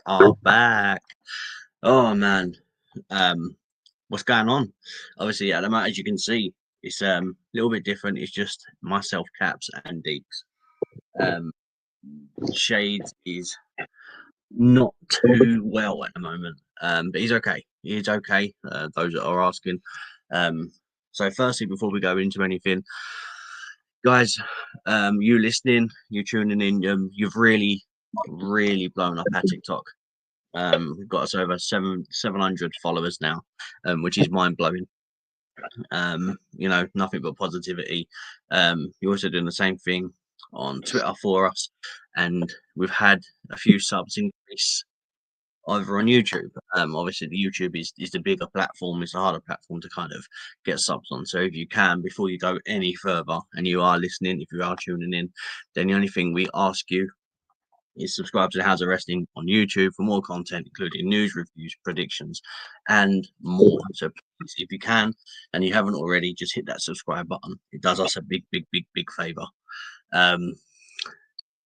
are back. Oh man, what's going on? Obviously, at the moment, as you can see, it's a little bit different. It's just myself, Capz, and Deekz. Shades is not too well at the moment, but he's okay. He's okay. Those that are asking. So, firstly, before we go into anything, guys, you listening, you tuning in, you've really blown up our TikTok. We've got us over 700 followers now, which is mind blowing. Nothing but positivity. You're also doing the same thing on Twitter for us, and we've had a few subs increase over on YouTube. Obviously the YouTube is the bigger platform, it's a harder platform to kind of get subs on. So if you can, before you go any further and you are listening, if you are tuning in, then the only thing we ask you is subscribe to the House of Wrestling on YouTube for more content, including news, reviews, predictions, and more. So please, if you can, and you haven't already, just hit that subscribe button. It does us a big favor.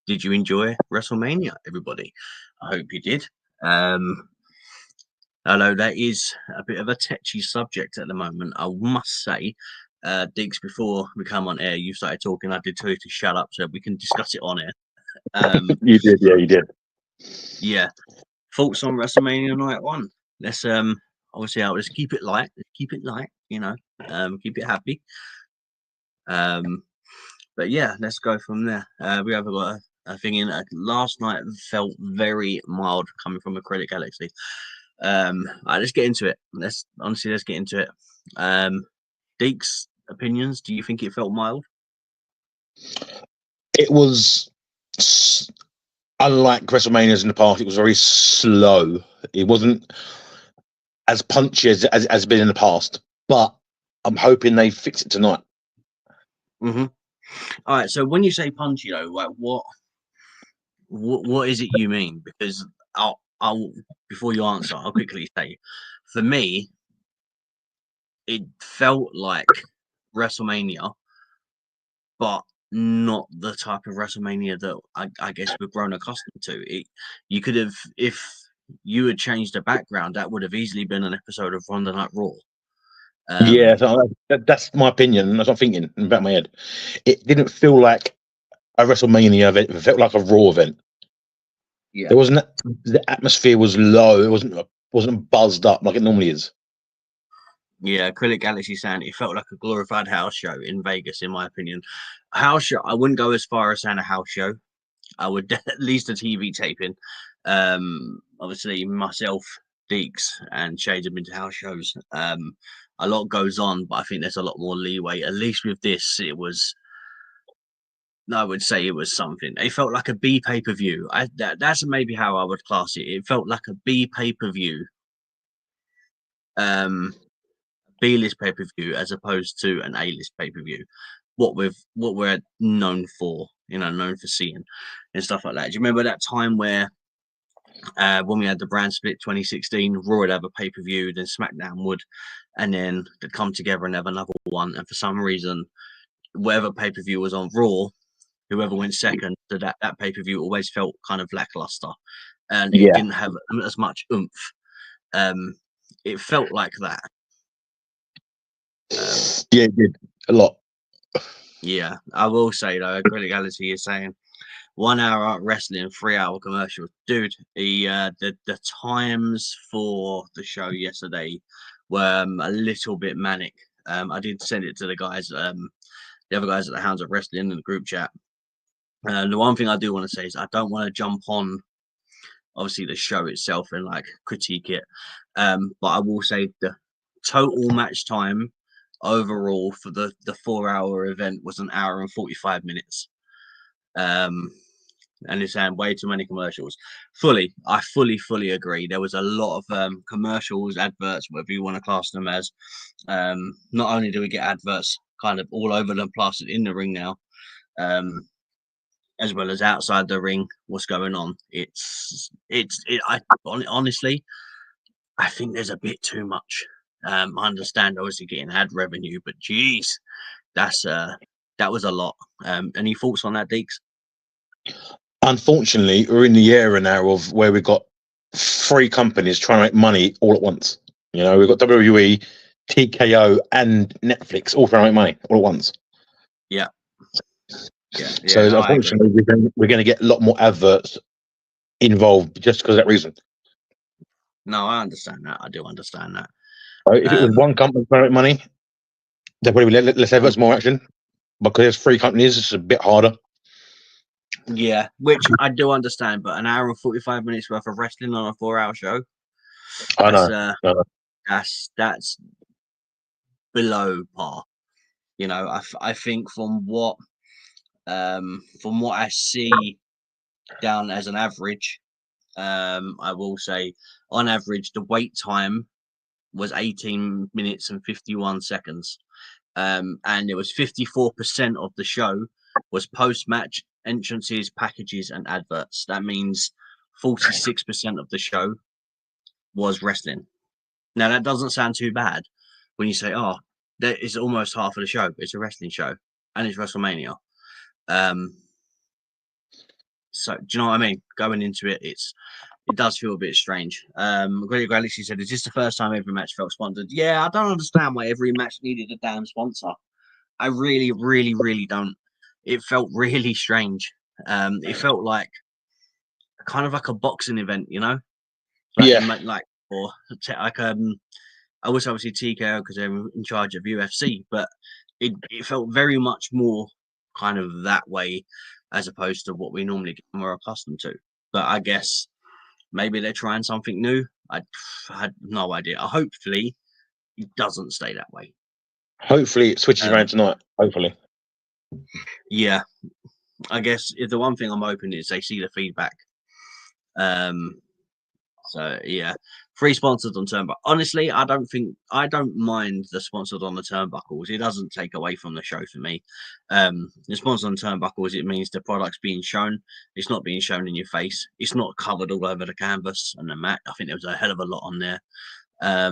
Did you enjoy WrestleMania, everybody? I hope you did. Although that is a bit of a touchy subject at the moment, I must say. Deekz, before we come on air, you started talking. I did tell you to shut up so we can discuss it on air. You did, yeah, you did. Yeah. Thoughts on WrestleMania Night 1? Let's obviously I'll just keep it light. Keep it light, keep it happy. But yeah, let's go from there. We have got a thing in. Last night felt very mild coming from a Credit Galaxy. Let's get into it. Let's get into it. Deek's opinions. Do you think it felt mild? It was, unlike WrestleManias in the past, it was very slow. It wasn't as punchy as it's been in the past, but I'm hoping they fix it tonight. Mm-hmm. All right. So when you say punchy, though, like what is it you mean? Because I'll before you answer, I'll quickly say, for me, it felt like WrestleMania, but not the type of WrestleMania that I guess we've grown accustomed to. You could have, if you had changed the background, that would have easily been an episode of Monday Night Raw. Yeah, so that's my opinion. That's what I'm thinking in the back of my head. It didn't feel like a WrestleMania event. It felt like a Raw event. Yeah, there wasn't. The atmosphere was low. It wasn't buzzed up like it normally is. Yeah, Acrylic Galaxy saying it felt like a glorified house show in Vegas, in my opinion. A house show, I wouldn't go as far as saying a house show. I would at least a TV taping. Obviously, myself, Deekz, and Shades have been to house shows. A lot goes on, but I think there's a lot more leeway. At least with this, it was. I would say it was something. It felt like a B pay-per-view. That's maybe how I would class it. It felt like a B pay-per-view. B-list pay-per-view as opposed to an A-list pay-per-view. What we're known for, known for seeing and stuff like that. Do you remember that time where when we had the brand split 2016, Raw would have a pay-per-view, then SmackDown would, and then they'd come together and have another one. And for some reason, whatever pay-per-view was on Raw, whoever went second to that pay-per-view always felt kind of lackluster, and it didn't have as much oomph. It felt like that. Yeah, it did a lot. Yeah, I will say though, Acrylic Galaxy is saying 1 hour wrestling, 3 hour commercials. Dude, the times for the show yesterday were a little bit manic. I did send it to the guys, the other guys at the Hounds of Wrestling in the group chat. The one thing I do want to say is I don't want to jump on, obviously, the show itself and like critique it. But I will say the total match time overall for the 4 hour event was 1 hour and 45 minutes. And it's saying way too many commercials. I fully agree. There was a lot of commercials, adverts, whatever you want to class them as. Not only do we get adverts kind of all over the place in the ring now, as well as outside the ring, what's going on? Honestly, I think there's a bit too much. I understand obviously getting ad revenue, but geez, that was a lot. Any thoughts on that, Deekz? Unfortunately, we're in the era now of where we've got three companies trying to make money all at once. You know, we've got WWE, TKO, and Netflix all trying to make money all at once. Yeah. So No, unfortunately, we're going to get a lot more adverts involved just because of that reason. No, I understand that. I do understand that. So if it was one company trying to make money, they'd probably let less adverts, more action. Because there's three companies, it's a bit harder. Yeah, which I do understand, but an hour and 45 minutes worth of wrestling on a 4-hour show. I know. That's below par. You know, I think from what I see down as an average, I will say on average the wait time was 18 minutes and 51 seconds. And it was 54% of the show was post-match entrances, packages, and adverts. That means 46% of the show was wrestling. Now, that doesn't sound too bad when you say, oh, that is almost half of the show. It's a wrestling show, and it's WrestleMania. So, do you know what I mean? Going into it, it does feel a bit strange. Great Galaxy said, is this the first time every match felt sponsored? Yeah, I don't understand why every match needed a damn sponsor. I really, really, really don't. It felt really strange. It felt like kind of like a boxing event, you know? Like, yeah. I was obviously TKO because they're in charge of UFC, but it felt very much more kind of that way as opposed to what we normally get more accustomed to. But I guess maybe they're trying something new. I had no idea. Hopefully, it doesn't stay that way. Hopefully, it switches around tonight. Hopefully. Yeah. I guess the one thing I'm hoping is they see the feedback. So yeah, free sponsored on turnbuckle. Honestly, I don't mind the sponsored on the turnbuckles. It doesn't take away from the show for me. The sponsored on turnbuckles, it means the product's being shown. It's not being shown in your face. It's not covered all over the canvas and the mat. I think there was a hell of a lot on there. I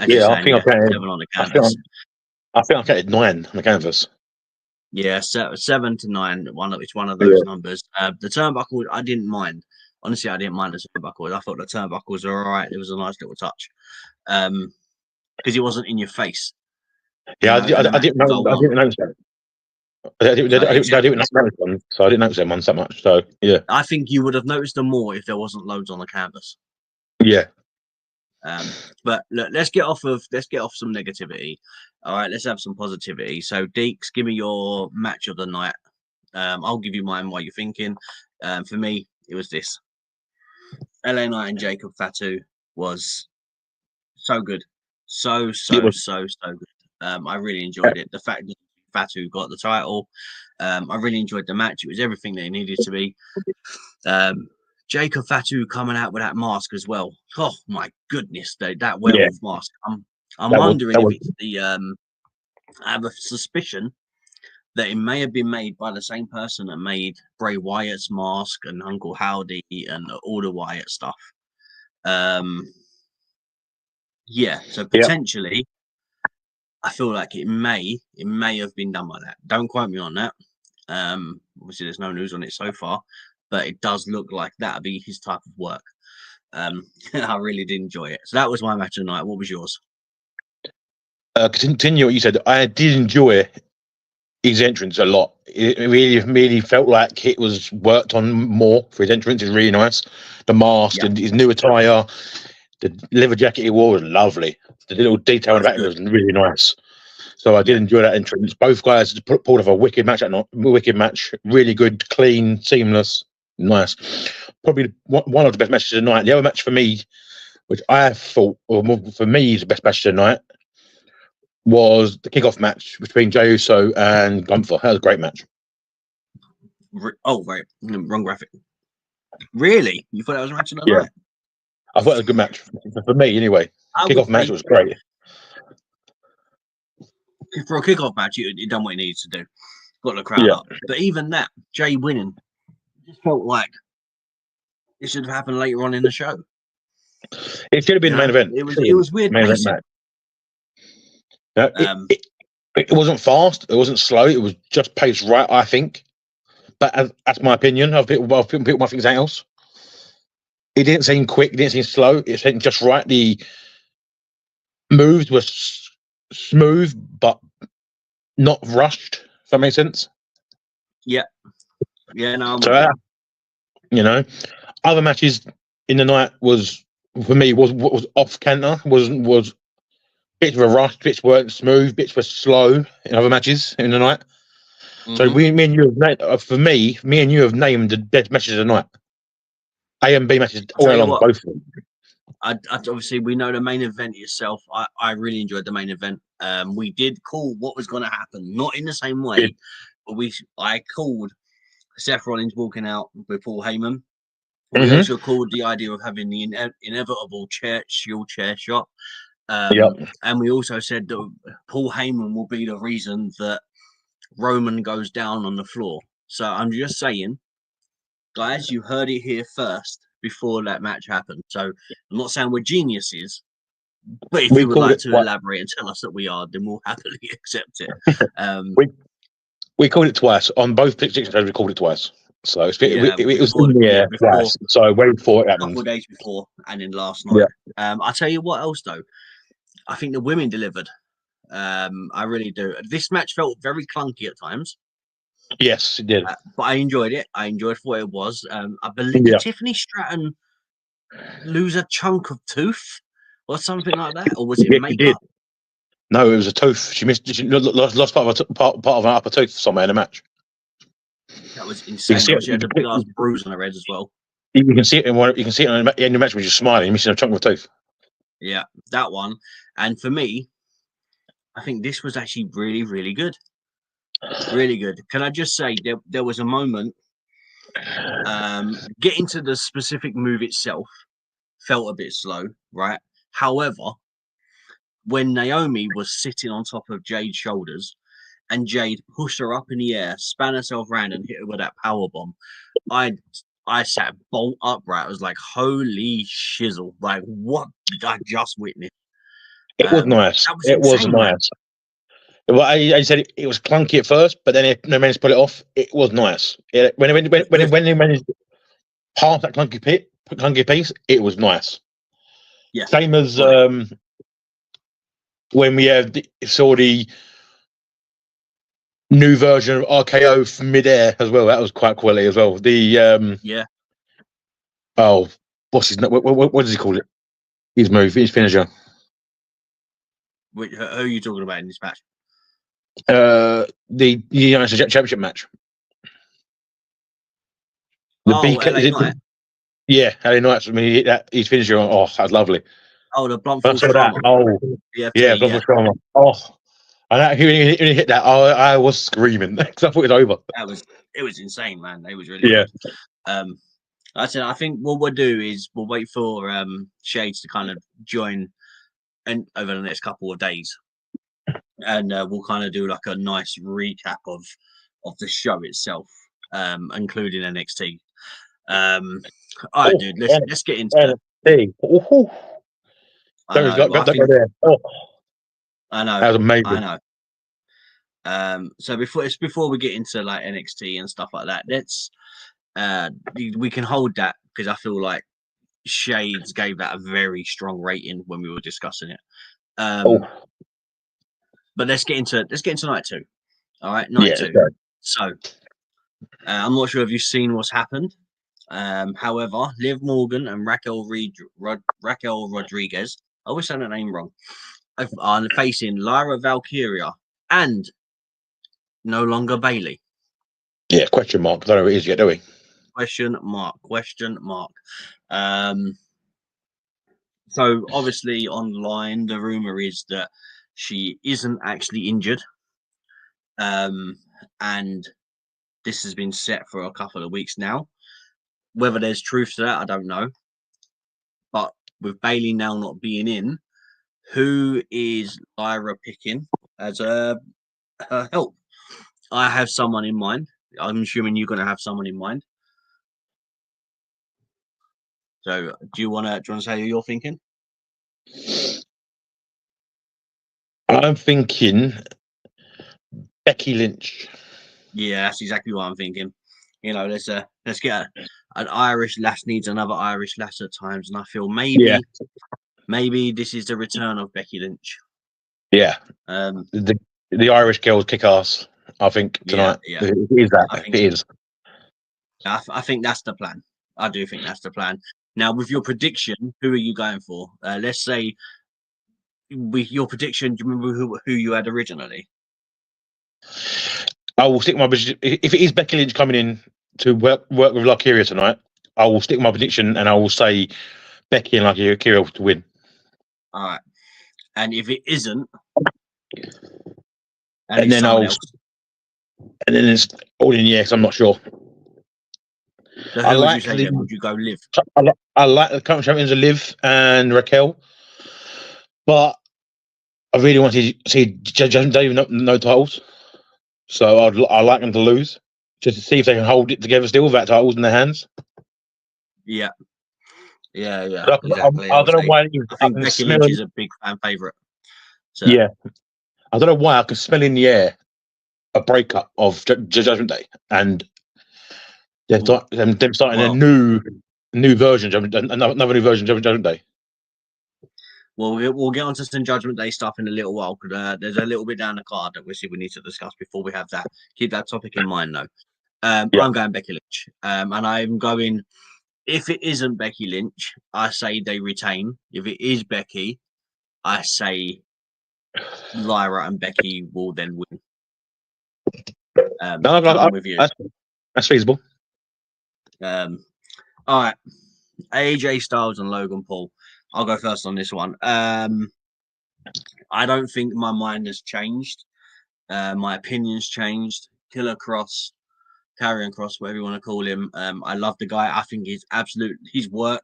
think I've counted 7 on the canvas. I think I've counted 9 on the canvas. Yeah, 7 to 9. It's one of those numbers. The turnbuckle, I didn't mind. Honestly, I didn't mind the turnbuckles. I thought the turnbuckles were all right. It was a nice little touch, because it wasn't in your face. Yeah, I didn't notice that. I didn't notice them, so I didn't notice them ones that much. So yeah, I think you would have noticed them more if there wasn't loads on the canvas. Yeah. But look, let's get off some negativity. All right, let's have some positivity. So, Deekz, give me your match of the night. I'll give you mine while you're thinking. For me, it was this. LA Knight and Jacob Fatu was so good. So good. I really enjoyed it. The fact that Fatu got the title, I really enjoyed the match. It was everything that it needed to be. Jacob Fatu coming out with that mask as well. Oh my goodness, that werewolf mask. I'm wondering if it's the. I have a suspicion that it may have been made by the same person that made Bray Wyatt's mask and Uncle Howdy and all the Wyatt stuff. So potentially, I feel like it may have been done by that. Don't quote me on that. Obviously, there's no news on it so far, but it does look like that'll be his type of work. I really did enjoy it. So that was my match of the night. What was yours? Continue what you said. I did enjoy his entrance a lot. It really felt like it was worked on more for his entrance. It's really nice. The mask and his new attire, the leather jacket he wore was lovely. The little detail about it was really nice. So I did enjoy that entrance. Both guys pulled off a wicked match. Really good, clean, seamless, nice. Probably one of the best matches of the night. The other match for me, which I thought, for me, is the best match of the night, was the kickoff match between Jey Uso and Gunther. That was a great match. Oh, right. Wrong graphic. Really? You thought that was a match of the night? I thought it was a good match. For me, anyway. Kickoff match was great. For a kickoff match, it done what it needs to do. Got the crowd up. But even that, Jey winning, just felt like it should have happened later on in the show. It should have been the main event. It was weird pacing. It wasn't fast. It wasn't slow. It was just paced right, I think. But that's my opinion. People might think something else. It didn't seem quick. It didn't seem slow. It seemed just right. The moves were smooth, but not rushed. If that makes sense. Yeah. Yeah. No. So, you know, other matches in the night was for me was off canter. Was bits were rushed, bits weren't smooth, bits were slow in other matches in the night. So me and you have named, for me and you have named the best matches of the night. A and B matches all along, both of them. I obviously we know the main event itself. I really enjoyed the main event. We did call what was going to happen, not in the same way, but I called Seth Rollins walking out with Paul Heyman. We also called the idea of having the inevitable shield chair shot. And we also said that Paul Heyman will be the reason that Roman goes down on the floor. So I'm just saying, guys, you heard it here first before that match happened. So I'm not saying we're geniuses, but if you would like to elaborate and tell us that we are, then we'll happily accept it. We called it twice on both predictions. We called it twice. So it was in the air twice. So way before it happened. A couple of days before, and then last night. I'll tell you what else though. I think the women delivered. I really do. This match felt very clunky at times. Yes, it did. But I enjoyed it. I enjoyed what it was. I believe Tiffany Stratton lose a chunk of tooth or something like that, or was it makeup? No, it was a tooth. She lost part of an upper tooth somewhere in the match. That was insane. She had a big ass bruise on her head as well. You can see it in one. You can see it in the end of the match when she's smiling, missing a chunk of a tooth. Yeah, that one. And for me, I think this was actually really, really good. Really good. Can I just say there was a moment getting to the specific move itself felt a bit slow, right? However, when Naomi was sitting on top of Jade's shoulders and Jade pushed her up in the air, span herself around and hit her with that power bomb, I sat bolt upright. I was like, holy shizzle. Like, what did I just witness? It was nice. It was nice. Well, I said it was clunky at first, but then they managed to pull it off. It was nice. When they managed past that clunky piece, it was nice. Yeah. Same as when we saw the new version of RKO from midair as well. That was quite quality as well. The oh, what's his name? What does he call it? His move, his finisher. Who are you talking about in this match? The United States Championship match. LA Knight. Yeah, LA Knight. I mean, his finisher. Oh, that was lovely. Oh, the blunt force trauma. Oh, yeah, blunt force trauma. Oh, and when he hit that, I was screaming because I thought it was over. It was insane, man. It was really good. I said, I think what we'll do is we'll wait for Shades to kind of join and over the next couple of days, and we'll kind of do like a nice recap of the show itself, including NXT. All right, dude, let's get into it. I know. That was amazing. I know. So before we get into like NXT and stuff like that, let's we can hold that because I feel like Shades gave that a very strong rating when we were discussing it. But let's get into night two. All right, night two. Right. So I'm not sure if you've seen what's happened. However, Liv Morgan and Raquel Rodriguez, I always say that name wrong, are facing Lyra Valkyria and no longer Bayley. Yeah, question mark. I don't know what it is yet, do we? Question mark. So obviously online the rumor is that she isn't actually injured. And this has been set for a couple of weeks now. Whether there's truth to that, I don't know. But with Bayley now not being in, who is Lyra picking as her help? I have someone in mind. I'm assuming you're going to have someone in mind. So, do you want to say who you're thinking? I'm thinking Becky Lynch. Yeah, that's exactly what I'm thinking. You know, let's get an Irish lass needs another Irish lass at times, and I feel maybe this is the return of Becky Lynch. Yeah. Um, the Irish girls kick ass, I think, tonight. Yeah. It is that. It is. I think that's the plan. I do think that's the plan. Now, with your prediction, who are you going for? Let's say with your prediction, do you remember who you had originally? I will stick my prediction. If it is Becky Lynch coming in to work with Valkyria tonight, I will stick my prediction and I will say Becky and Valkyria to win. All right. And if it isn't, and then it's all in the air, 'cause I'm not sure. So who would you say then? Would you go Liv? I like the current champions of Liv and Raquel, but I really want to see Judgment Day no titles. So I like them to lose, just to see if they can hold it together still without titles in their hands. Yeah. Exactly. I don't know why. I think Becky Lynch is a big fan favorite. So. Yeah, I don't know why I can smell in the air a breakup of Judgment Day, and them starting a new version, another new version of Judgment Day. Well, we'll get onto some Judgment Day stuff in a little while, because there's a little bit down the card that we need to discuss before we have that. Keep that topic in mind, though. I'm going Becky Lynch, and I'm going. If it isn't Becky Lynch, I say they retain. If it is Becky, I say Lyra and Becky will then win. I'm with you. That's feasible. All right, AJ Styles and Logan Paul. I'll go first on this one. I don't think my mind has changed. My opinion's changed. Killer Cross, Karrion Kross, whatever you want to call him. I love the guy. I think his work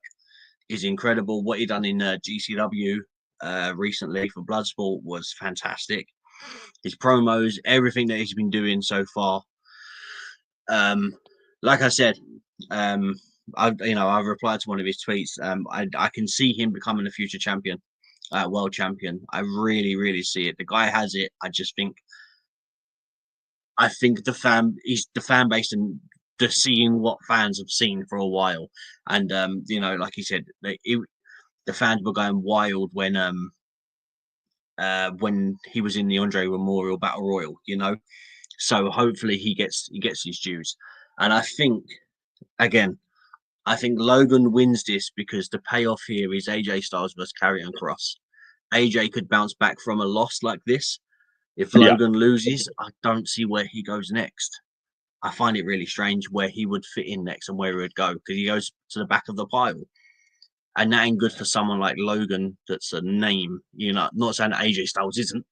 is incredible. What he done in GCW recently for Bloodsport was fantastic. His promos, everything that he's been doing so far. Like I said, I've replied to one of his tweets. I can see him becoming a future champion, world champion. I really, really see it. The guy has it. I think the fan base and the seeing what fans have seen for a while, and like he said, the fans were going wild when he was in the Andre Memorial Battle Royal. So hopefully he gets his dues, and I think Logan wins this because the payoff here is AJ Styles versus Karrion Kross. AJ could bounce back from a loss like this. If Logan loses, I don't see where he goes next. I find it really strange where he would fit in next and where he would go, because he goes to the back of the pile. And that ain't good for someone like Logan that's a name. Not saying that AJ Styles isn't.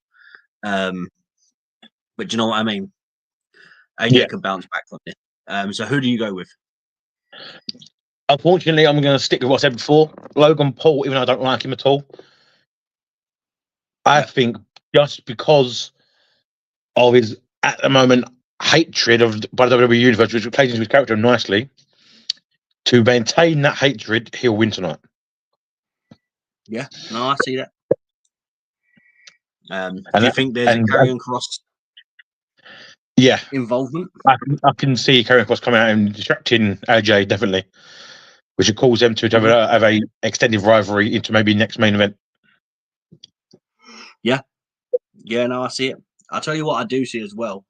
But you know what I mean? AJ could bounce back from this. So who do you go with? Unfortunately, I'm going to stick with what I said before. Logan Paul, even though I don't like him at all. I think just because of his, at the moment, hatred by the WWE Universe, which plays into his character nicely, to maintain that hatred, he'll win tonight. Yeah, no, I see that. Do you think there's a Karrion Kross involvement? I can see Karrion Kross coming out and distracting AJ, definitely, which would cause them to have a extended rivalry into maybe next main event. Yeah, no, I see it. I'll tell you what I do see as well.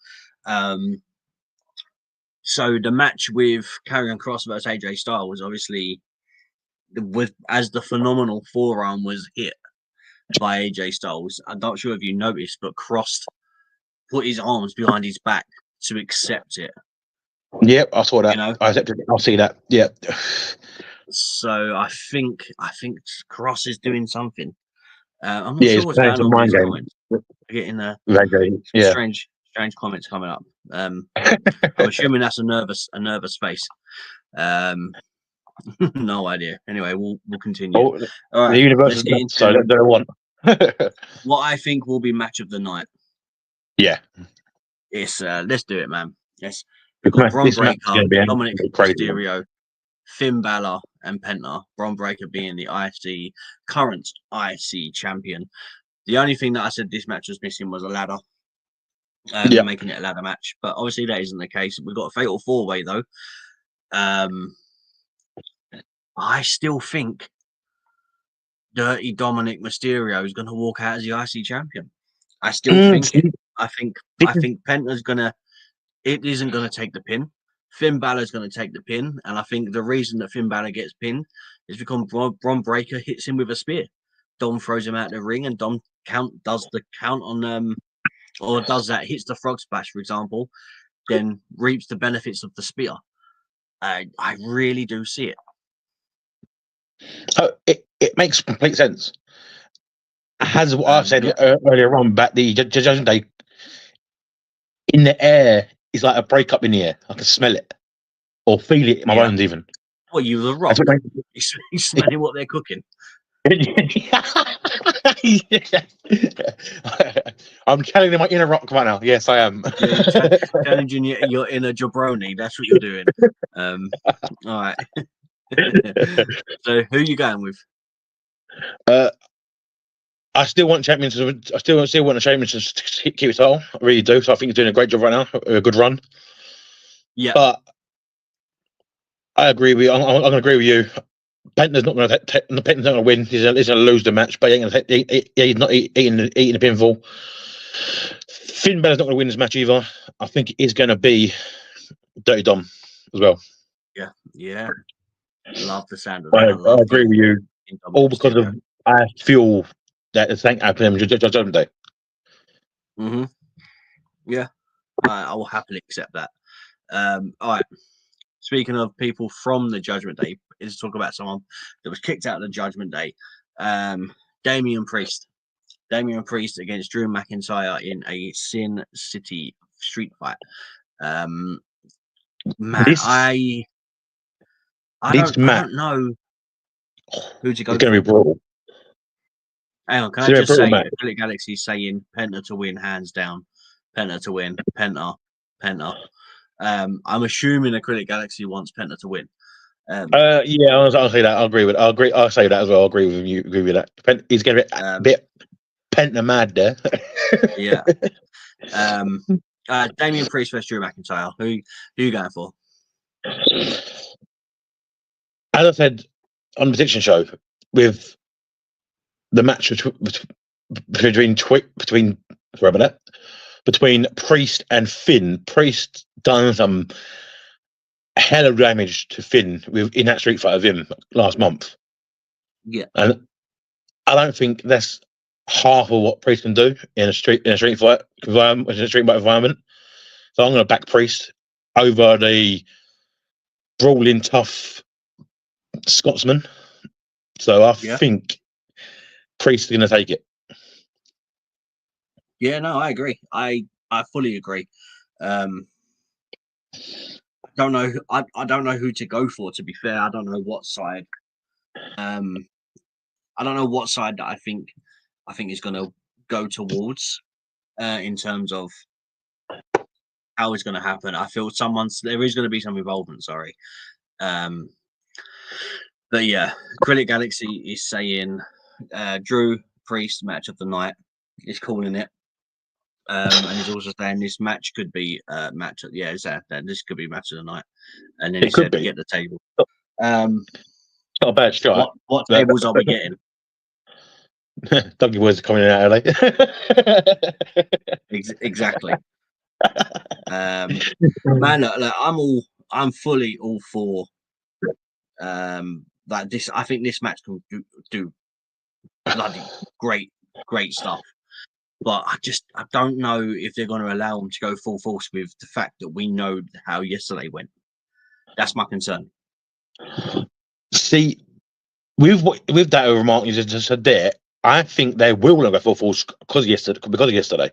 So the match with Karrion Kross versus AJ Styles was obviously, as the phenomenal forearm was hit by AJ Styles. I'm not sure if you noticed, but Kross put his arms behind his back to accept it. Yep, I saw that. I accepted it. I'll see that. Yeah. So I think Kross is doing something. I'm not sure what's going on with his comments. Getting strange comments coming up. I'm assuming that's a nervous face. No idea. Anyway, we'll continue. All right, the universe is so they don't want. What I think will be match of the night. Yeah, it's let's do it, man. Yes, we've got Bron Breakker, Dominik, Mysterio, Finn Bálor, and Penta. Bron Breakker being the current IC champion. The only thing that I said this match was missing was a ladder. Making it a ladder match, but obviously that isn't the case. We've got a fatal 4-way though. I still think Dirty Dominik Mysterio is going to walk out as the IC champion. I still think it. I think Penta's gonna. It isn't going to take the pin. Finn Balor's going to take the pin, and I think the reason that Finn Balor gets pinned is because Bron Breakker hits him with a spear. Dom throws him out of the ring, and Dom does the count on or does that, hits the frog splash, for example, then reaps the benefits of the spear. I really do see it. It makes complete sense. As what I've said earlier on, about the Judgment Day, in the air is like a breakup in the air. I can smell it or feel it in my bones even. Well, you're the Rock. You're smelling what they're cooking. I'm challenging my inner Rock right now. Yes, I am. Challenging your inner jabroni. That's what you're doing. All right. So, who are you going with? I still want champions. I still want the champions to keep it all. I really do. So I think he's doing a great job right now. A good run. Yeah. But I agree with you. I'm going to agree with you. Penta's not going to win. He's going to lose the match, but he's not eating the pinfall. Finn Balor's not going to win this match either. I think it is going to be Dirty Dom as well. Yeah. Love the sound of that. I agree with you. All because of I feel that the thing happened Judgment Day. Mm-hmm. Yeah, I will happily accept that. All right. Speaking of people from the Judgment Day, let's talk about someone that was kicked out of the Judgment Day. Damian Priest. Damian Priest against Drew McIntyre in a Sin City street fight. Man, I don't know who to go. It's going to be brutal. Hang on, can I just say, Philip Galaxy saying Penta to win, hands down. Penta to win. Penta. I'm assuming Acrylic Galaxy wants Penta to win. Yeah, I'll say that. I'll agree with. I'll say that as well. I'll agree with you. Agree with that. He's going to be a bit Penta mad there. Yeah. Damian Priest versus Drew McIntyre. Who are you going for? As I said on the prediction show, with the match between Priest and Finn, Priest done some hell of damage to Finn in that street fight of him last month. Yeah, and I don't think that's half of what Priest can do in a street fight environment. So I'm going to back Priest over the brawling tough Scotsman. So I think Priest is going to take it. Yeah, no, I agree. I fully agree. I don't know. I don't know who to go for. To be fair, I don't know what side. I don't know what side that I think is going to go towards in terms of how it's going to happen. I feel there is going to be some involvement. Sorry. But yeah, Acrylic Galaxy is saying Drew Priest match of the night. He's calling it. And he's also saying this match could be match. Yeah, this could be match of the night. And then he said to get the table. Not a bad shot. What tables are we getting? Dougie Boys are coming in out early. Exactly. Man, look, I'm fully all for like this. I think this match can do bloody great stuff. But I don't know if they're going to allow them to go full force with the fact that we know how yesterday went. That's my concern. See, with that remark you just said there, I think they will go full force because of yesterday.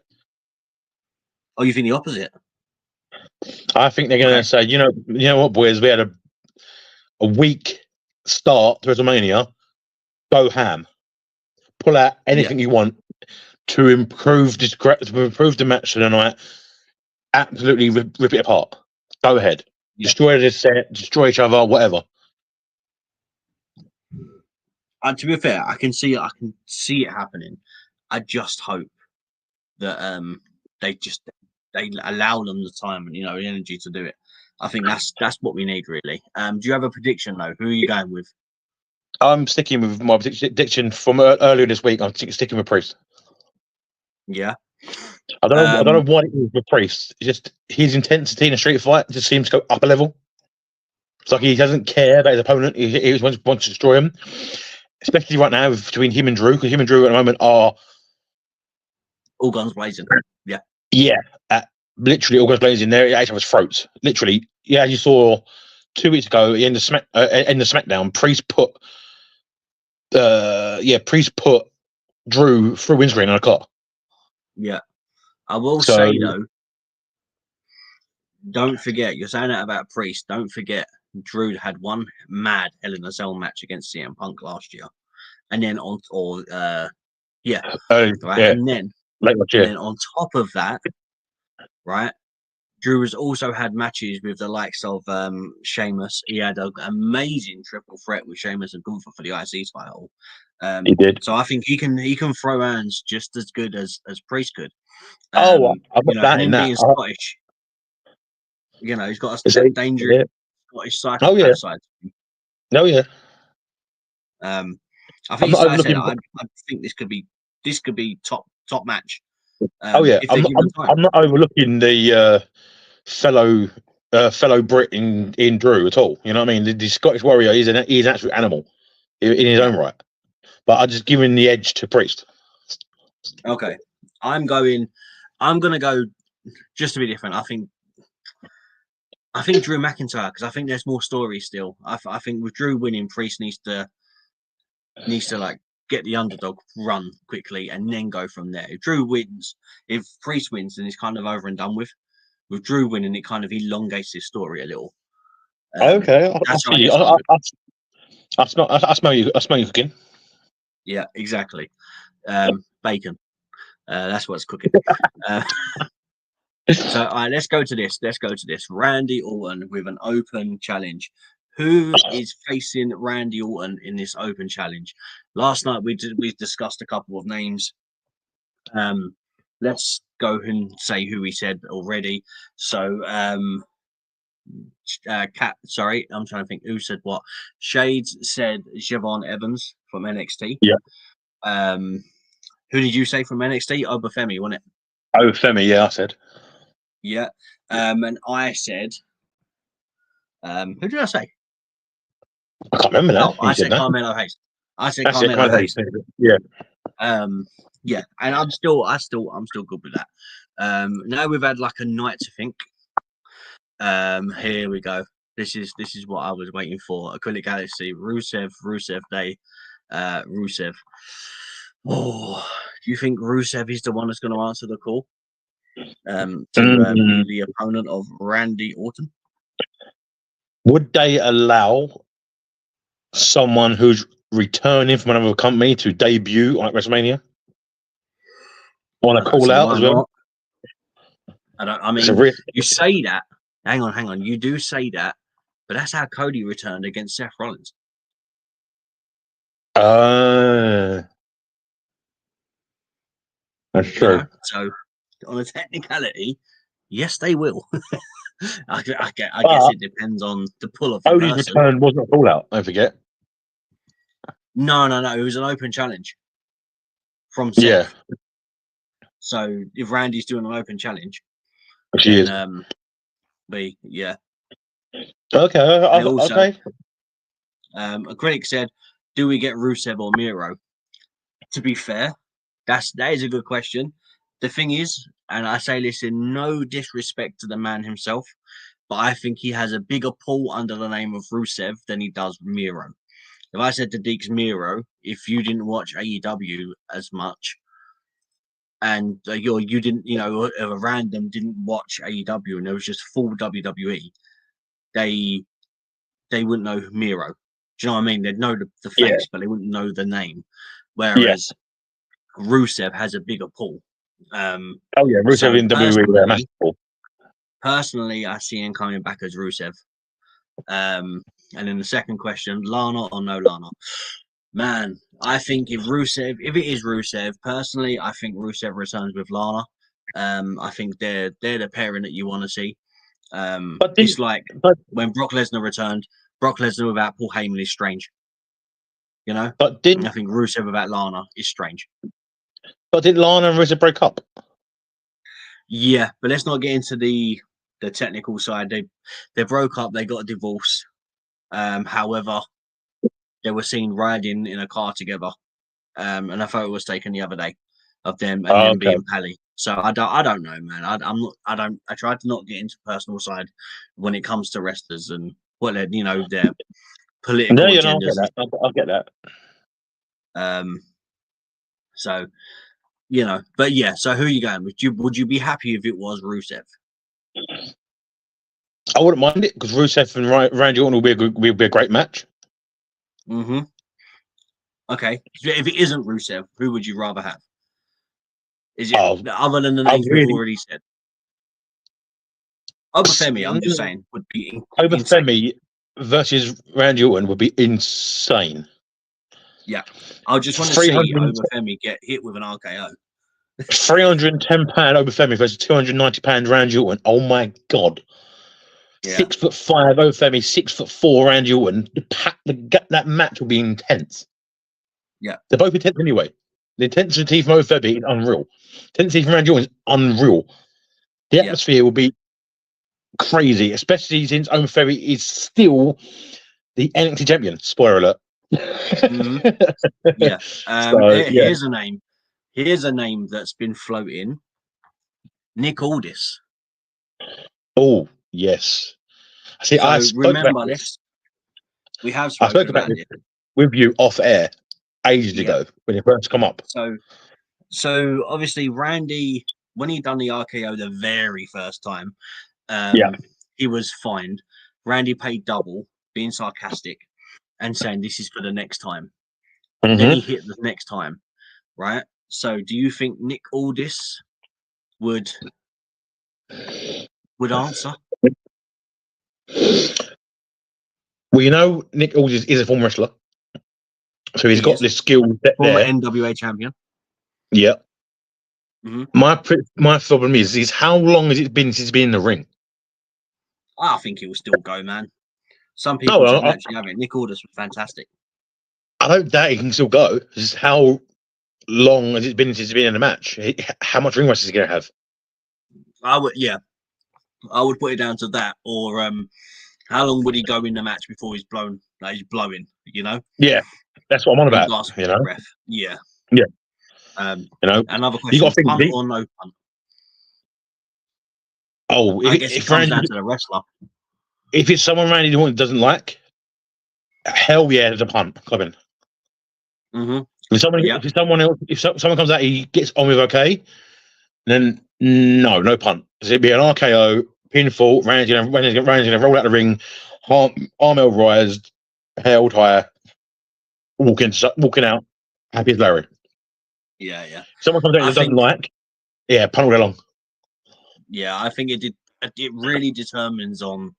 Oh, you think the opposite? I think they're going to say, you know what, boys, we had a weak start to WrestleMania. Go ham, pull out anything you want to improve the match tonight. Absolutely rip it apart. Go ahead, destroy this set, destroy each other, whatever. To be fair, I can see it happening. I just hope that they allow them the time and the energy to do it. I think that's what we need really. Do you have a prediction though? Who are you going with? I'm sticking with my prediction from earlier this week. I'm sticking with Priest. Yeah. I don't know what it is with Priest. It's just his intensity in a street fight just seems to go up a level. It's like he doesn't care about his opponent. He wants to destroy him. Especially right now between him and Drew, because him and Drew at the moment are all guns blazing. Yeah. Yeah. Literally all guns blazing there at each other's throats. Literally. Yeah, as you saw 2 weeks ago in the SmackDown, Priest put Drew through windscreen on a car. Yeah. I will say though, don't forget, you're saying that about Priest. Don't forget, Drew had one mad Hell in a Cell match against CM Punk last year, and then and then on top of that, right, Drew has also had matches with the likes of Sheamus. He had an amazing triple threat with Sheamus and Gunther for the IC title. He did. So I think he can throw hands just as good as Priest could. I'm not being Scottish. He's got a dangerous Scottish psychopath side. Oh yeah. I think I think this could be top match. I'm not overlooking the fellow Brit in Drew at all. You know what I mean? The Scottish Warrior is an absolute animal in his own right. But I'm just giving the edge to Priest. Okay, I'm gonna go just to be different. I think Drew McIntyre, because I think there's more story still. I think with Drew winning, Priest needs to like get the underdog run quickly and then go from there. If Priest wins, then it's kind of over and done with. With Drew winning, it kind of elongates his story a little. Okay, I smell you cooking. Yeah, exactly. Bacon. That's what's cooking. So, all right, let's go to this. Randy Orton with an open challenge. Who is facing Randy Orton in this open challenge? Last night we discussed a couple of names. Let's go and say who we said already. So, sorry, I'm trying to think who said what. Shades said Javon Evans from NXT. Yeah. Who did you say from NXT? Obafemi, wasn't it? Obafemi, yeah, I said. Yeah. And I said, who did I say? I can't remember that. Oh, I said Carmelo Hayes. Carmelo Hayes. Yeah. Yeah, and I'm still good with that. Now we've had like a night to think. Here we go. This is what I was waiting for. Acrylic Galaxy, Rusev Day, Rusev. Oh, do you think Rusev is the one that's going to answer the call? To be the opponent of Randy Orton? Would they allow someone who's returning from another company to debut on Wrestlemania? On a call out as well? I mean, you say that. Hang on. You do say that, but that's how Cody returned against Seth Rollins. That's true. So, on a technicality, yes, they will. I guess it depends on the pull of the Cody's person. return wasn't a call out, don't forget. No. It was an open challenge from Seth. Yeah. So if Randy's doing an open challenge, she is. Yeah. Okay. Okay. A critic said, "Do we get Rusev or Miro?" To be fair, that is a good question. The thing is, and I say this in no disrespect to the man himself, but I think he has a bigger pull under the name of Rusev than he does Miro. If I said to Deekz Miro, if you didn't watch AEW as much, and you didn't, a random didn't watch AEW and it was just full WWE, they wouldn't know Miro. Do you know what I mean? They'd know the face, but they wouldn't know the name. Whereas Rusev has a bigger pull. Rusev in WWE. Personally, I see him coming back as Rusev. And then the second question, Lana or no Lana? Man, I think if it is Rusev, personally, I think Rusev returns with Lana. I think they're the pairing that you want to see. It's like when Brock Lesnar returned. Brock Lesnar without Paul Heyman is strange. You know, But I think Rusev about Lana is strange. But did Lana and Rusev break up? Yeah, but let's not get into the technical side. They broke up. They got a divorce. However, they were seen riding in a car together, and a photo was taken the other day of them and them being pally. So I don't know, man. I tried to not get into personal side when it comes to wrestlers and their political agendas. I'll get that. So, but yeah. So who are you going with? Would you be happy if it was Rusev? I wouldn't mind it because Rusev and Randy Orton will be a great match. Mm-hmm. Okay. If it isn't Rusev, who would you rather have? Is it other than the names we've already said? Obafemi, I'm just saying, would be Obafemi versus Randy Orton would be insane. Yeah, I just want to see Obafemi get hit with an RKO. £310 Obafemi versus £290 Randy Orton. Oh my god! Yeah. 6'5" Obafemi, 6'4" Randy Orton. That match will be intense. Yeah, they're both intense anyway. The intensity from Obafemi is unreal. Intensity from Randy Orton is unreal. The atmosphere will be crazy, especially since Obafemi is still the NXT champion. Spoiler alert. Mm-hmm. Yeah. Here's a name. Here's a name that's been floating. Nick Aldis. Oh yes. See, so I remember this. We have spoken about it with you off air ages ago when it first come up. So obviously Randy, when he done the RKO the very first time, he was fined. Randy paid double, being sarcastic and saying this is for the next time. Mm-hmm. Then he hit the next time, right? So do you think Nick Aldis would answer? Well, Nick Aldis is a former wrestler, so he's got this skill set former there. NWA champion. Yeah. Mm-hmm. My problem is how long has it been since he's been in the ring? I think he will still go, man. Some people actually have it. Nick Aldis was fantastic. I don't doubt he can still go. Just how long has it been since he's been in a match? How much ring rust is he going to have? I would put it down to that, or how long would he go in the match before he's blown? Like he's blowing, Yeah, that's what I'm on about. Breath. Yeah. Another question: you punt or no punt? Oh, I guess it comes down to the wrestler. If it's someone Randy Orton doesn't like, hell yeah, there's a punt coming. Mm-hmm. If someone comes out, he gets on with okay, then no punt. It'd be an RKO, pinfall. Randy's gonna roll out the ring, arm held raised, held high, walking out, happy as Larry. Yeah. Someone comes out that doesn't like, punt all along. Yeah, I think it really determines on,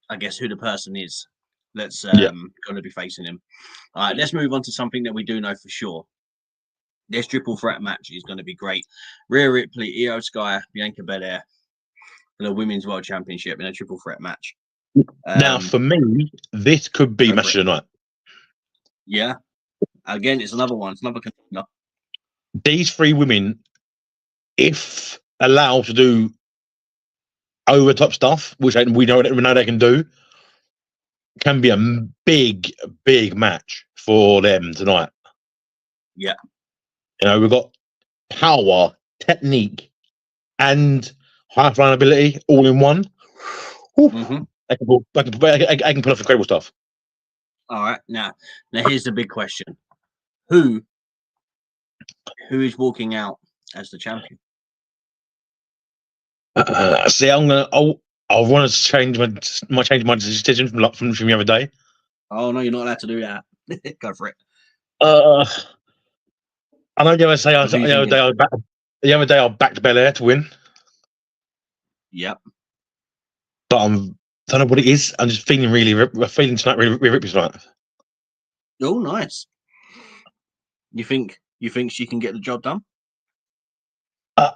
I guess, who the person is that's going to be facing him. All right, let's move on to something that we do know for sure. This triple threat match is going to be great. Rhea Ripley, Io Sky, Bianca Belair for the Women's World Championship in a triple threat match. Now, for me, this could be match of the night. Yeah. Again, it's another one. It's another contender. These three women, if allowed to do over top stuff, which we know they can do, can be a big match for them tonight. Yeah. We've got power, technique, and high flying ability all in one. Mm-hmm. I can pull off incredible stuff. All right. Now here's the big question. Who is walking out as the champion? See, I want to change my decision from the other day. Oh no, you're not allowed to do that. Go for it. I know the other day I backed Belair to win. Yep. But I don't know what it is. I'm just feeling tonight really Ripley tonight. Oh, nice. You think she can get the job done?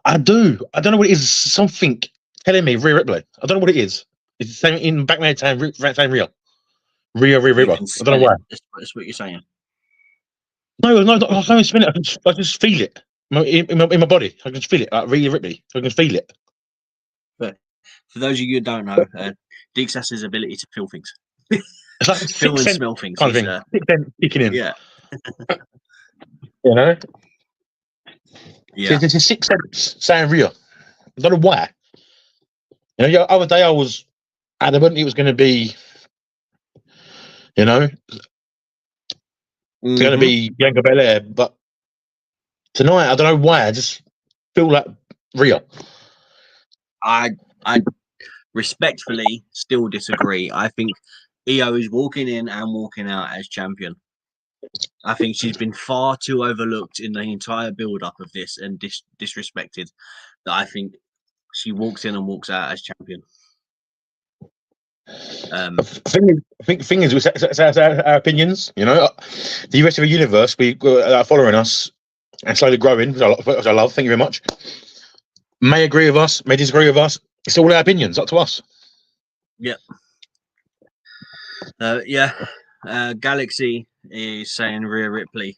I do. I don't know what it is. Something telling me Rhea Ripley. I don't know what it is. It's the same in back of my head saying Rhea. Rhea Ripley. I don't know why. That's what you're saying. No, I can't spin it. I just feel it in my body. I can just feel it. Like Rhea Ripley. I can feel it. But for those of you who don't know, Deekz has his ability to feel things. It's like feel and smell things. Kind of thing. Sixth sense kicking in. Yeah. You know? Yeah. It's a sixth sense saying Rhea. I don't know why. You know, the other day I was adamant it was going to be, you know, it's going to be Bianca Belair, but tonight I don't know why. I just feel like Rhea. I respectfully still disagree. I think Io is walking in and walking out as champion. I think she's been far too overlooked in the entire build-up of this and disrespected. That I think she walks in and walks out as champion. I think the thing is, it's our opinions. You know, the rest of the universe, we are following us and slowly growing, which I love. Thank you very much. May agree with us, may disagree with us. It's all our opinions. Up to us. Yeah. Galaxy is saying Rhea Ripley,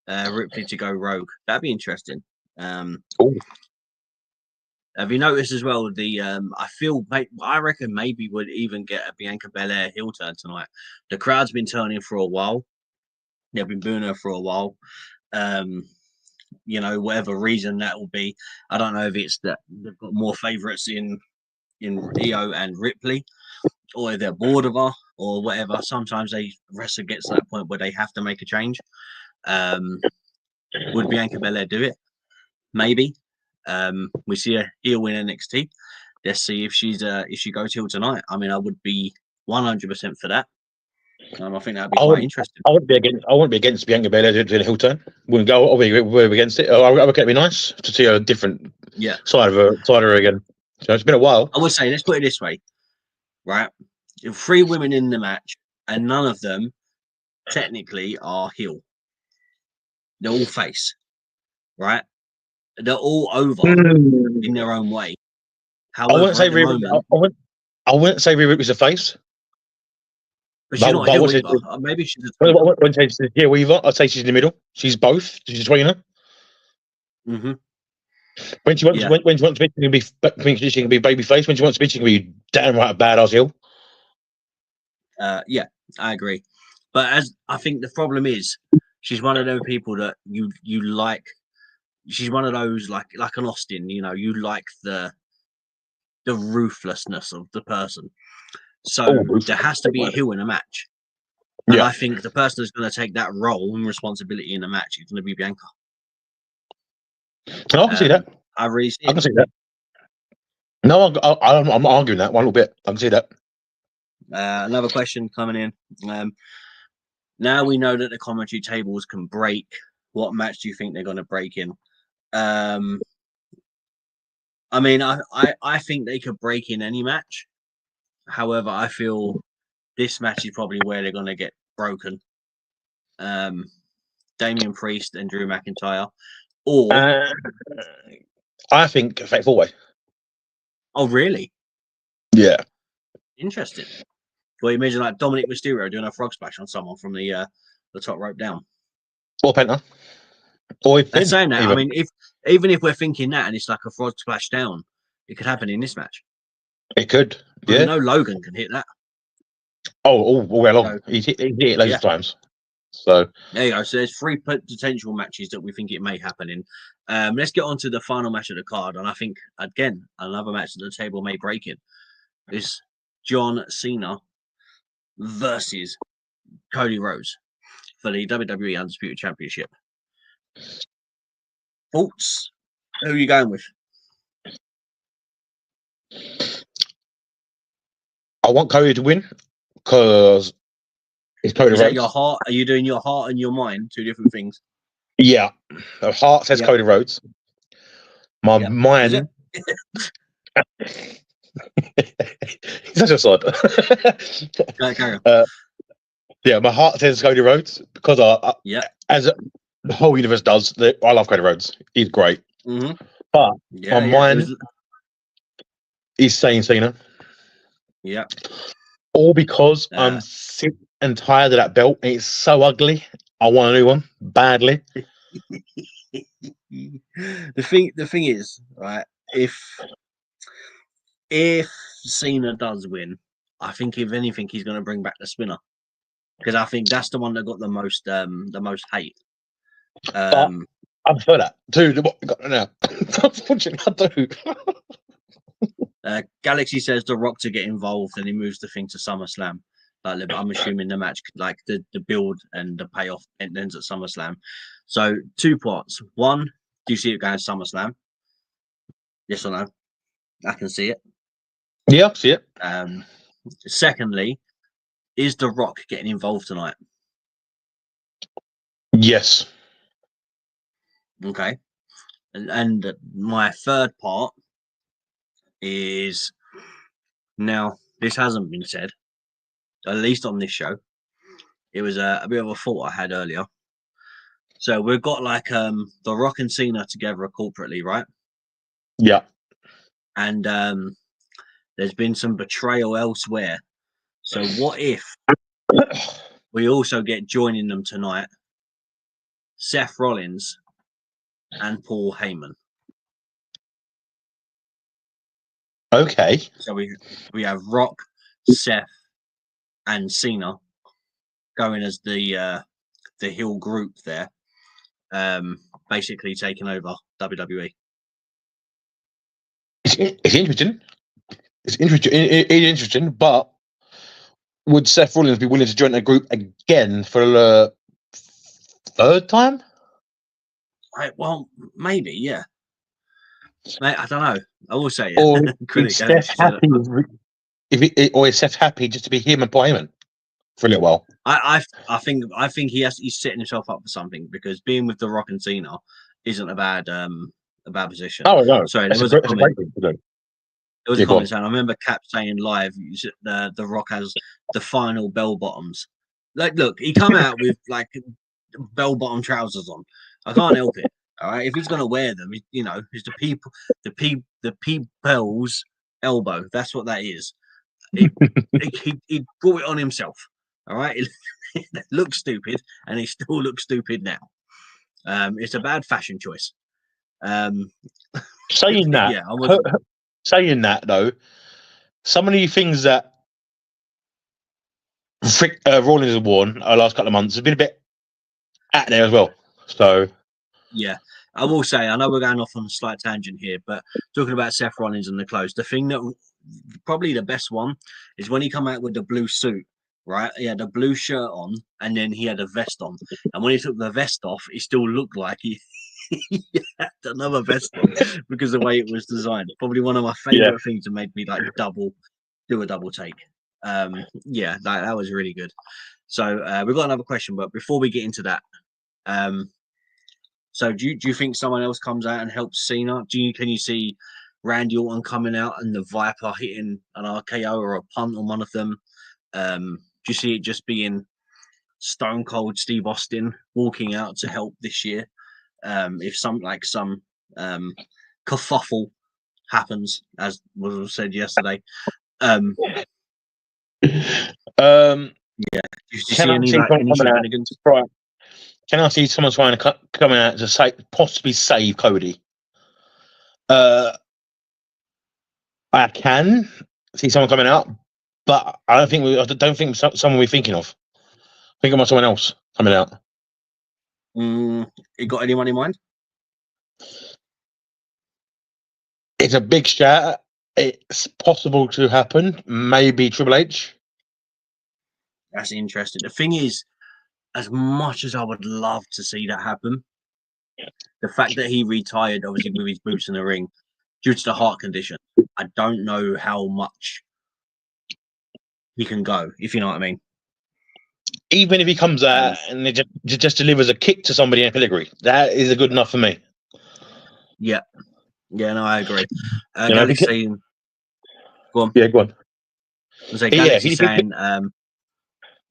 Ripley to go rogue. That'd be interesting. Have you noticed as well I reckon maybe would even get a Bianca Belair heel turn tonight. The crowd's been turning for a while. They've been booing her for a while. You know, whatever reason that will be. I don't know if it's that they've got more favourites in Io and Ripley, or if they're bored of her, or whatever. Sometimes wrestler gets to that point where they have to make a change. Would Bianca Belair do it? Maybe. We see a heel win NXT. Let's see if she goes heel tonight. I mean, I would be 100% for that. I think that'd be quite interesting. I wouldn't be against Bianca Belair doing a heel turn. Wouldn't go. I'll be against it. I reckon it'd be nice to see a different side of her again. So it's been a while. I would say, let's put it this way, right? 3 women in the match, and none of them technically are heel. They're all face, right? They're all over in their own way. However, I wouldn't say Rhea Ripley's a face. But she's not heel either. Maybe she's a when she's here weaver, I'd say she's in the middle. She's both. She's a tweener. Mm-hmm. When she wants to be, she can be baby face. When she wants to be, she can be downright a badass heel. Yeah, I agree. But as I think the problem is, she's one of those people that you like. She's one of those like an Austin. You know, you like the ruthlessness of the person. So there has to be a heel in a match. And I think the person that's going to take that role and responsibility in the match is going to be Bianca. I can see that. I can see that. No, I'm arguing that one little bit. I can see that. Another question coming in. Now we know that the commentary tables can break. What match do you think they're going to break in? I mean, I think they could break in any match. However, I feel this match is probably where they're going to get broken. Damian Priest and Drew McIntyre. Or I think Fatal 4-Way. Oh, really? Yeah. Interesting. Well, you imagine like Dominik Mysterio doing a frog splash on someone from the top rope down. Or Penta. Or Finn, saying that, even. I mean, even if we're thinking that and it's like a frog splash down, it could happen in this match. It could. Yeah. I know Logan can hit that. Well long. So, he's hit it loads of times. So there you go. So there's 3 potential matches that we think it may happen in. Let's get on to the final match of the card, and I think again another match that the table may break in is John Cena versus Cody Rhodes for the WWE Undisputed Championship. Thoughts? Who are you going with? I want Cody to win because it's Cody Rhodes. That your heart? Are you doing your heart and your mind 2 different things? Yeah, the heart says Cody Rhodes. My mind. He's such a sod. Yeah, my heart says Cody Rhodes because as the whole universe does. I love Cody Rhodes. He's great. Mm-hmm. But my mind is saying Cena. Yeah. All because I'm sick and tired of that belt. It's so ugly. I want a new one badly. The thing is, right? If Cena does win, I think if anything, he's going to bring back the spinner, because I think that's the one that got the most hate. I prefer that, dude. What we got now? Unfortunately, I do. Galaxy says The Rock to get involved, and he moves the thing to SummerSlam. Like, I'm assuming the match, like the build and the payoff, ends at SummerSlam. So 2 parts. One, do you see it going to SummerSlam? Yes or no? I can see it. Yeah, I see it. Secondly, is The Rock getting involved tonight? Yes. Okay. And my third part is, now this hasn't been said, at least on this show. It was a bit of a thought I had earlier. So we've got like The Rock and Cena together corporately, right? Yeah. And there's been some betrayal elsewhere. So what if we also get joining them tonight, Seth Rollins and Paul Heyman? Okay. So we have Rock, Seth, and Cena going as the heel group there, basically taking over WWE. It's interesting. It's interesting. It's interesting, but would Seth Rollins be willing to join that group again for the third time? Well, maybe, yeah. Mate, I don't know. I will say, or is Seth happy? Or is Seth happy just to be him and Paul Heyman for a little while? I think he's setting himself up for something, because being with The Rock and Cena isn't a bad position. Oh no, sorry, there was a comment. There was a comment saying, I remember Capz saying live, the Rock has the final bell bottoms. Like, look, he come out with like bell bottom trousers on. I can't help it. All right, if he's gonna wear them, it's the people's elbow. That's what that is. He brought it on himself. All right, it looks stupid, and he still looks stupid now. It's a bad fashion choice. Saying that, yeah, saying that though, some of the things that Rollins has worn the last couple of months has been a bit out there as well. So yeah, I will say, I know we're going off on a slight tangent here, but talking about Seth Rollins and the clothes, the thing that probably the best one is when he come out with the blue suit. Right, he had a blue shirt on, and then he had a vest on. And when he took the vest off, he still looked like he had another vest on, because the way it was designed. Probably one of my favorite things that made me like do a double take. Yeah, that was really good. So we've got another question, but before we get into that, so do you think someone else comes out and helps Cena? Can you see Randy Orton coming out and the Viper hitting an RKO or a punt on one of them? Do you see it just being Stone Cold Steve Austin walking out to help this year? If some kerfuffle happens, as was said yesterday. Yeah. Do you see any shenanigans? Right. Can I see someone trying to come out to possibly save Cody? I can see someone coming out, but I don't think someone we're thinking of. Think about someone else coming out. You got anyone in mind? It's a big shout. It's possible to happen. Maybe Triple H. That's interesting. The thing is, as much as I would love to see that happen, the fact that he retired, obviously with his boots in the ring, due to the heart condition, I don't know how much he can go, if you know what I mean. Even if he comes out and it just delivers a kick to somebody in a pedigree, that is good enough for me. Yeah. Yeah, no, I agree. Galaxy, go on. Yeah, go on. Galaxy saying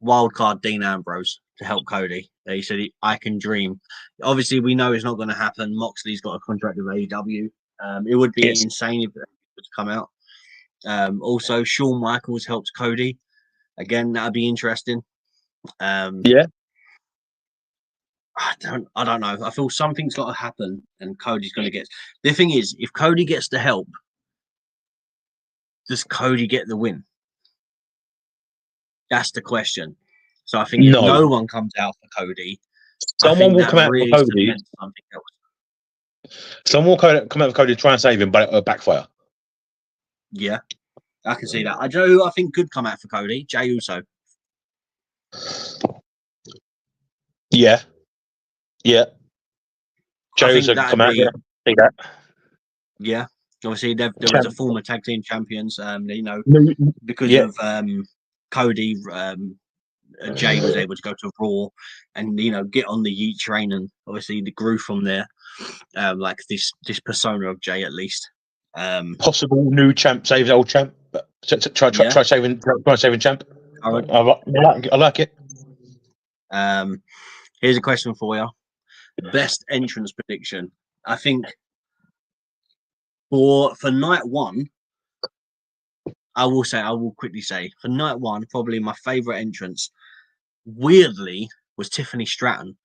wildcard Dean Ambrose to help Cody. He said, I can dream. Obviously, we know it's not going to happen. Moxley's got a contract with AEW. It would be insane if it would come out. Also, Shawn Michaels helps Cody. Again, that would be interesting. I don't know. I feel something's got to happen, and Cody's going to get. The thing is, if Cody gets the help, does Cody get the win? That's the question. So I think if no one comes out for Cody, someone will come out for Cody. Something else. Someone will come out for Cody to try and save him, but it'll backfire. Yeah, I can see that. I know who I think could come out for Cody. Jey Uso. Yeah. Jey Uso can come out. Yeah. I think that. Yeah. Obviously, there was a former tag team champions. Because of Cody, Jey was able to go to Raw and get on the Yeet train, and obviously they grew from there. Like this persona of Jey, at least. Possible new champ saves old champ. Try saving champ. I like it. Here's a question for you: best entrance prediction. I think for night one, I will quickly say for night one, probably my favorite entrance, weirdly, was Tiffany Stratton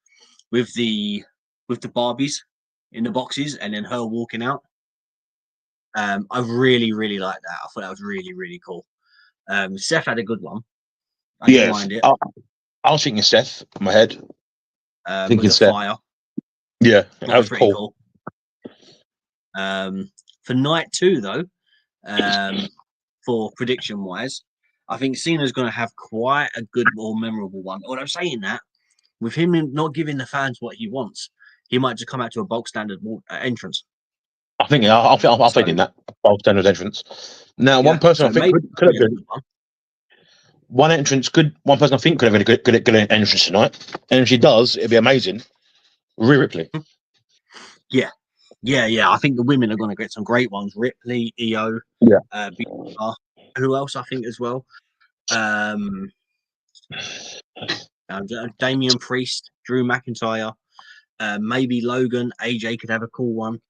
with the Barbies in the boxes and then her walking out. I really, really liked that. I thought that was really, really cool. Seth had a good one. I didn't mind it. I was thinking Seth in my head. Thinking Seth. Fire. Yeah, that was pretty cool. For night two, though, for prediction wise, I think Cena's going to have quite a good or memorable one. Although saying that, with him not giving the fans what he wants, he might just come out to a bulk standard entrance. I think I'm thinking that bulk standard entrance. Now, one person I think could have been one entrance. One person I think could have been a good entrance tonight, and if she does, it'd be amazing. Rhea Ripley. Yeah. I think the women are going to get some great ones. Ripley, Io, Bianca, who else I think as well? Damian Priest, Drew McIntyre, maybe Logan, AJ could have a cool one.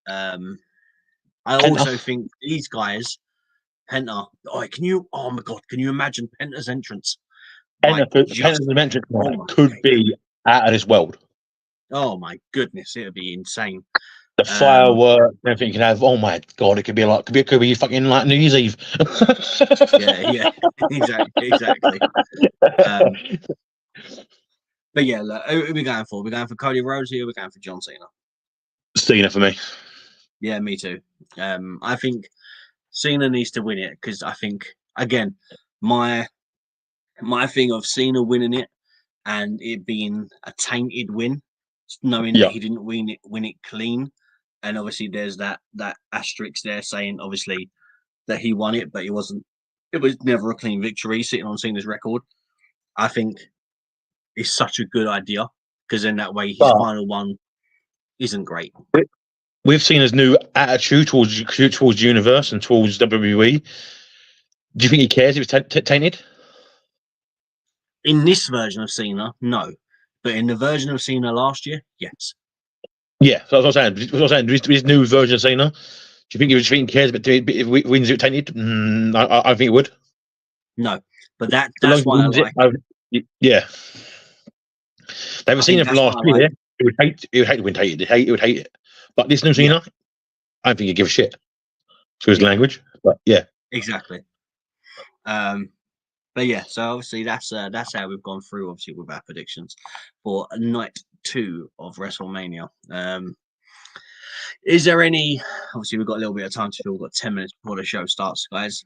I also think these guys, Penta. Oh my god, can you imagine Penta's entrance? Penta's entrance could be out of this world. Oh my goodness, it would be insane. The fireworks, everything you can have. Oh my god, it could be fucking like New Year's Eve. yeah, exactly. But yeah, look, who are we going for? We're going for Cody Rhodes here. We're going for John Cena. Cena for me. Yeah, me too. I think Cena needs to win it because I think again, my thing of Cena winning it and it being a tainted win, knowing that he didn't win it clean. And obviously, there's that asterisk there saying, obviously, that he won it, but it was never a clean victory sitting on Cena's record. I think it's such a good idea because then that way his final one isn't great. With Cena's new attitude towards the universe and towards WWE, do you think he cares if it's tainted? In this version of Cena, no. But in the version of Cena last year, yes. Yeah, so that's what I'm saying. This new version of Cena, do you think he cares if it wins it tainted? I think it would. No, but that's why I like it. Yeah. They haven't seen it for last year. He would hate to win tainted. He would hate it. But this new Cena, I don't think he'd give a shit. To his language. But yeah. Exactly. But yeah, so obviously that's how we've gone through, obviously, with our predictions for night 2 of WrestleMania. Is there any? Obviously, we've got a little bit of time to fill. We've got 10 minutes before the show starts, guys.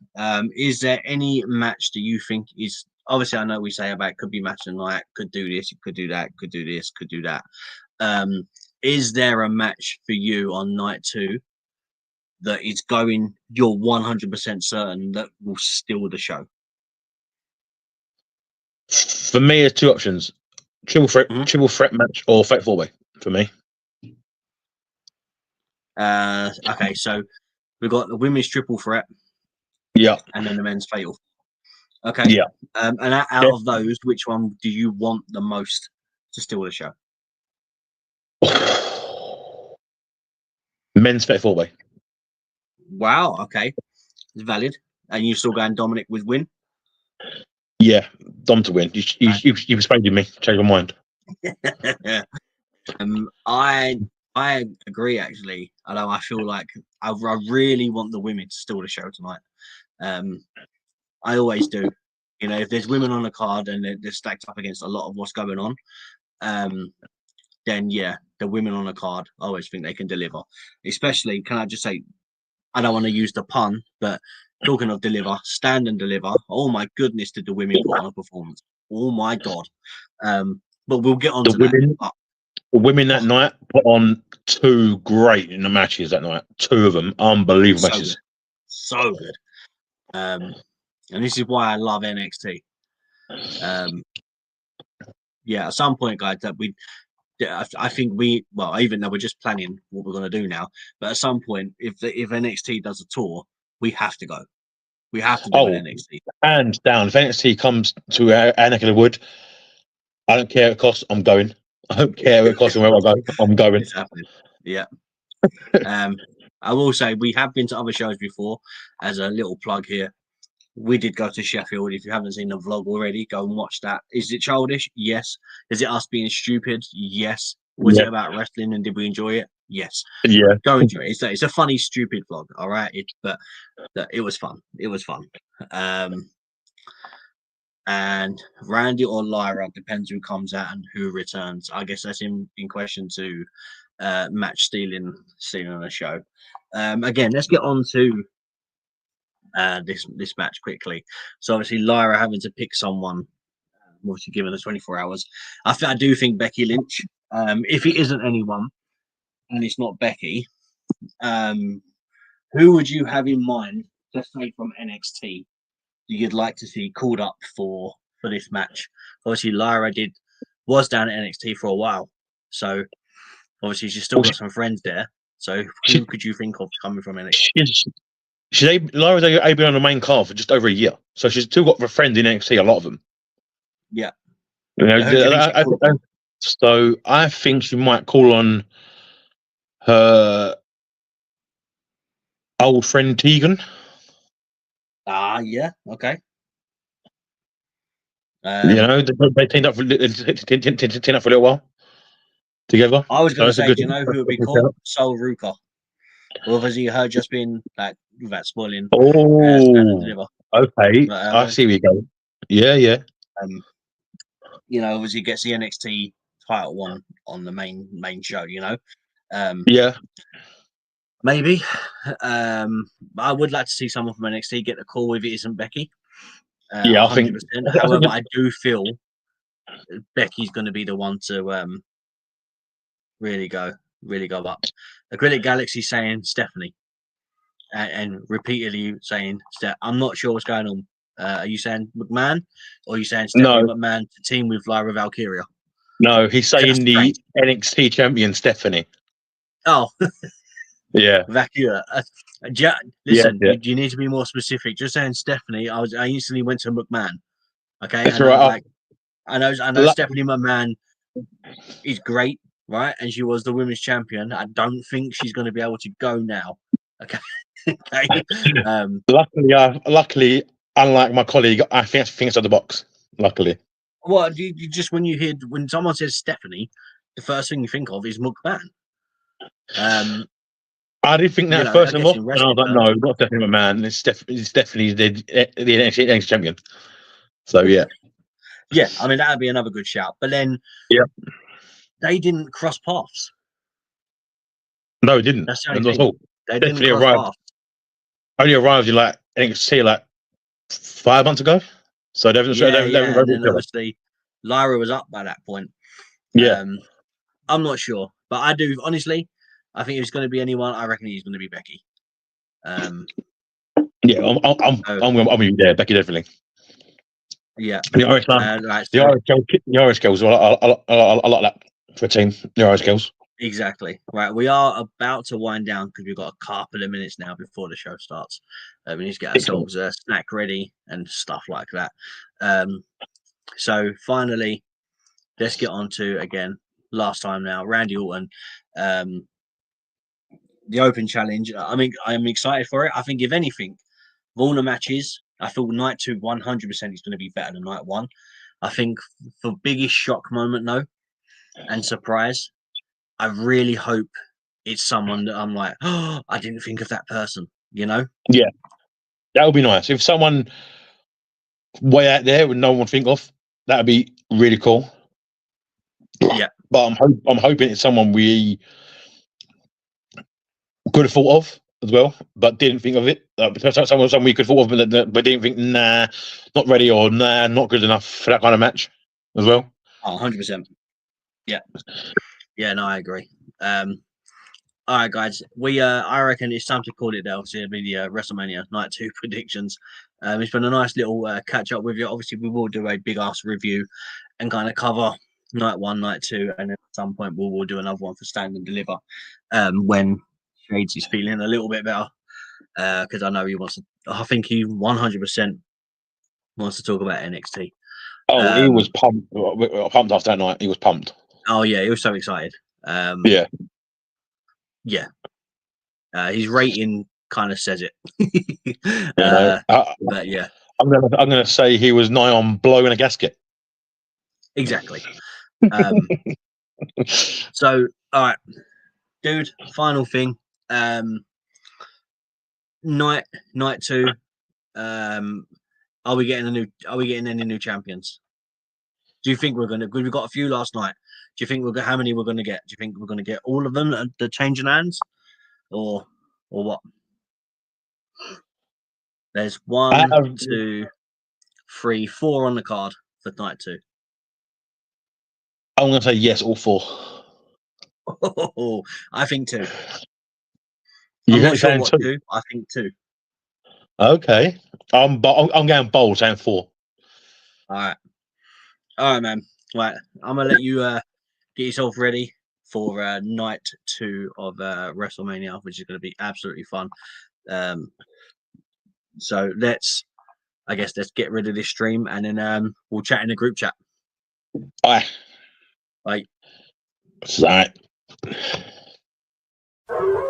Is there any match that you think is? Obviously, I know we say about could be match of the night, could do this, could do that, could do this, could do that. Is there a match for you on night 2 that is going? You're 100% certain that will steal the show. For me, there's 2 options: triple threat match or fatal 4-way. For me. Okay, so we've got the women's triple threat. Yeah. And then the men's fatal. Okay. Yeah. And out of those, which one do you want the most to steal the show? Men's fatal 4-way. Wow. Okay, it's valid. And you're still going Dominik with win? Yeah, Dom to win. You persuaded me. Change my mind. I agree actually. Although I feel like I really want the women to steal the show tonight. I always do. You know, if there's women on the card and they're stacked up against a lot of what's going on, then yeah, the women on the card, I always think they can deliver. Especially, can I just say, I don't want to use the pun, but talking of deliver, stand and deliver. Oh my goodness, did the women put on a performance? Oh my god. But we'll get on to that. The women that night put on 2 great in the matches that night. 2 of them, unbelievable matches. So good. And this is why I love NXT. Yeah, at some point, guys, that I think even though we're just planning what we're going to do now, but at some point, if NXT does a tour, we have to go. We have to do an NXT. Hands down, if NXT comes to our neck of the wood, I don't care what it costs, I'm going. I don't care what it costs and where I go, I'm going. It's happening. Yeah. I will say we have been to other shows before. As a little plug here, we did go to Sheffield. If you haven't seen the vlog already, go and watch that. Is it childish? Yes. Is it us being stupid? Yes. Was it about wrestling and did we enjoy it? Yes. Yeah. Go enjoy it. It's a funny, stupid vlog. All right. But it was fun. It was fun. And Randy or Lyra, depends who comes out and who returns. I guess that's in question to match stealing on the show. Again, let's get on to this match quickly. So obviously Lyra having to pick someone, obviously given the 24 hours. I do think Becky Lynch. If it isn't anyone and it's not Becky, who would you have in mind, let's say from NXT, you'd like to see called up for this match? Obviously Lyra was down at NXT for a while, so obviously she's still got some friends there. So who could you think of coming from NXT? Lyra's been on the main card for just over a year, so she's still got her friends in NXT. A lot of them. Yeah. You know, so I think she might call on her old friend Tegan. Yeah. Okay. You know, they teamed up for a little while together. I was going to say, do you know who would be cool? Sol Ruka. Or obviously her just being like without spoiling. Oh, okay. I see where you go. Yeah. You know, obviously gets the NXT title one on the main show. You know. Yeah. Maybe. I would like to see someone from NXT get the call if it isn't Becky. Yeah, 100%. I think. However, I do feel Becky's going to be the one to really go up. Acrylic Galaxy saying Stephanie, and repeatedly saying I'm not sure what's going on. Are you saying McMahon, or are you saying Stephanie McMahon to team with Lyra Valkyria? No, he's saying the NXT champion Stephanie. Oh, yeah, Valkyria. Listen, you need to be more specific. Just saying Stephanie, I instantly went to McMahon. Okay, that's right. I know Stephanie McMahon is great, right? And she was the women's champion. I don't think she's going to be able to go now. Okay. Okay. Luckily, unlike my colleague, I think it's out the box. Luckily. Well, you just when someone says Stephanie, the first thing you think of is McMahon. I did think that first of all, and I was like, no, not Stephanie McMahon. It's definitely the NXT champion. So yeah. Yeah, I mean that would be another good shout. But then, they didn't cross paths. No, it didn't. That's the only thing. They definitely didn't cross paths. Only arrived in like NXT like 5 months ago. So they and then obviously Lyra was up by that point. Yeah, I'm not sure, but I do honestly. I think if it's going to be anyone, I reckon he's going to be Becky. Yeah, I'm going to be there. Becky definitely. Yeah, the Irish girls. I like that for a team. The Irish girls. Exactly. Right. We are about to wind down because we've got a couple of minutes now before the show starts. We need to get ourselves a snack ready and stuff like that. So finally, let's get on to, again, last time now, Randy Orton. The Open Challenge. I mean, I'm excited for it. I think, if anything, of all the matches, I feel night 2 100% is going to be better than night 1. I think for biggest shock moment, though, and surprise. I really hope it's someone that I'm like, oh, I didn't think of that person, you know? Yeah, that would be nice. If someone way out there with no one think of, that would be really cool. Yeah. But I'm hoping it's someone we could have thought of as well, but didn't think of it. Someone we could have thought of, but didn't think, nah, not ready, or nah, not good enough for that kind of match as well. Oh, 100%. Yeah. Yeah, no, I agree. All right, guys. I reckon it's time to call it there. Obviously, it'll be the WrestleMania Night 2 predictions. It's been a nice little catch up with you. Obviously, we will do a big ass review and kind of cover Night 1, Night 2, and then at some point we'll do another one for Stand and Deliver when Shades is feeling a little bit better. Because I know he wants to. I think he 100% wants to talk about NXT. Oh, he was pumped after that night. He was pumped. Oh yeah, he was so excited. Yeah. His rating kind of says it. But yeah, I'm gonna say he was nigh on blowing a gasket. Exactly. So, all right, dude. Final thing. Night 2. Are we getting any new champions? Do you think we're gonna? We got a few last night. Do you think how many we're gonna get? Do you think we're gonna get all of them? The changing hands, or what? There's 1, 2, 3, 4 on the card for Night 2. I'm gonna say yes, all 4. Oh, I think 2. You're not sure what 2? 2. I think 2. Okay. But I'm going bold, saying 4. All right, man. Right, I'm gonna let you get yourself ready for Night 2 of WrestleMania, which is gonna be absolutely fun. So let's get rid of this stream, and then we'll chat in the group chat. Bye. Bye. All right.